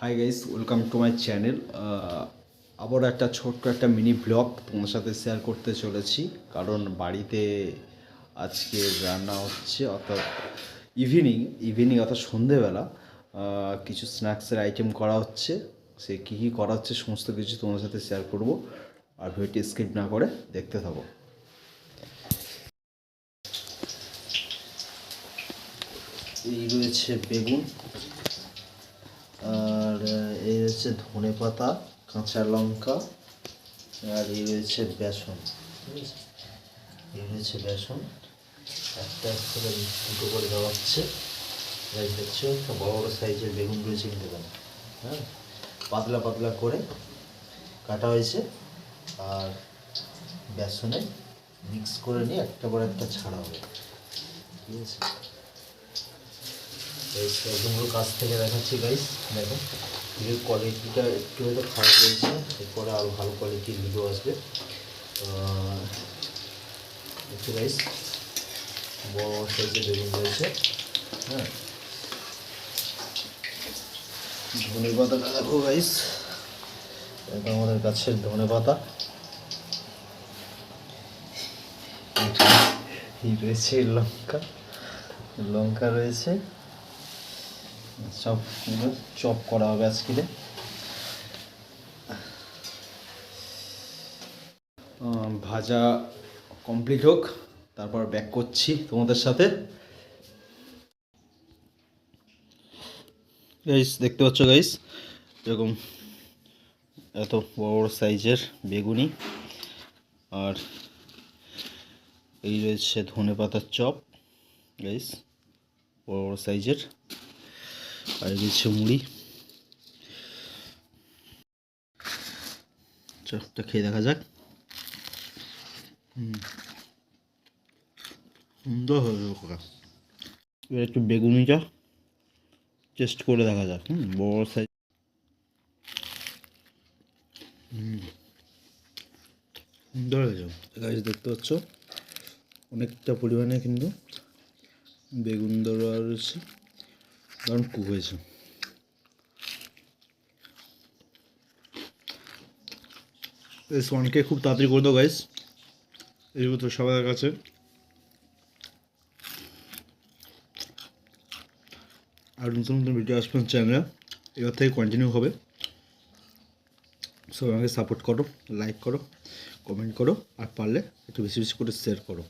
Hi guys, welcome to my channel. আবার একটা ছোট্ট একটা মিনি ব্লগ তোমার সাথে শেয়ার করতে চলেছি, কারণ বাড়িতে আজকে রান্না হচ্ছে, অর্থাৎ ইভিনিং অর্থাৎ সন্ধেবেলা কিছু স্ন্যাক্সের আইটেম করা হচ্ছে। সে কী কী করা হচ্ছে সমস্ত কিছু তোমার সাথে শেয়ার করব, আর ভিডিওটি স্কিপ না করে দেখতে থাকো। এই রয়েছে বেগুন, আর এই হচ্ছে ধনে পাতা, কাঁচা লঙ্কা, আর এই রয়েছে বেসন। ঠিক আছে, এই রয়েছে বেসন, একটা করে দুটো করে দেওয়া হচ্ছে। দেখছো একটা বড় বড় সাইজের বেগুন রয়েছে কিন্তু এখানে। হ্যাঁ, পাতলা পাতলা করে কাটা হয়েছে, আর বেসনে মিক্স করে নিয়ে একটা পর একটা ছাড়া হবে। ঠিক আছে, একদম কাছ থেকে দেখাচ্ছি গাইস। দেখো ভিডিওর কোয়ালিটিটা একটু হয়তো খারাপ রয়েছে, এরপরে আরও ভালো কোয়ালিটির ভিডিও আসবে। একটু গাইস বড় সাইজের বেগুন রয়েছে। হ্যাঁ, ধনে পাতাটা দেখো গাইস, এটা আমাদের গাছের ধনে পাতা। এই রয়েছে লঙ্কা, লঙ্কা রয়েছে, সবগুলো চপ করা হবে আজকে। ভাজা কমপ্লিট হোক, তারপর ব্যাক করছি তোমাদের সাথে। গাইস দেখতে পাচ্ছ গাইস, এরকম এত বড় বড় সাইজের বেগুনি, আর এই রয়েছে ধনে পাতার চপ গাইস, বড় বড় সাইজের, আর রয়েছে মুড়ি। চপটা খেয়ে দেখা যাক। সুন্দর হবে ওটা। এবার একটু বেগুনিটা টেস্ট করে দেখা যাক। বড় সাইজ। সুন্দর হয়েছে গাইস, দেখতে পাচ্ছ অনেকটা পরিমাণে কিন্তু বেগুন দেওয়া রয়েছে, দারুণ কুক হয়েছে। এই ওয়ানকে খুব তাড়াতাড়ি করে দাও গাইস, এই তো সবার কাছে। আর নতুন নতুন ভিডিও আসবে চ্যানেলে, এবার থেকে কন্টিনিউ হবে। সবাই আমাকে সাপোর্ট করো, লাইক করো, কমেন্ট করো, আর পারলে একটু বেশি বেশি করে শেয়ার করো।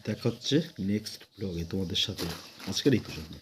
দেখা হচ্ছে নেক্সট ব্লগে তোমাদের সাথে। আজকের এই পর্যন্ত।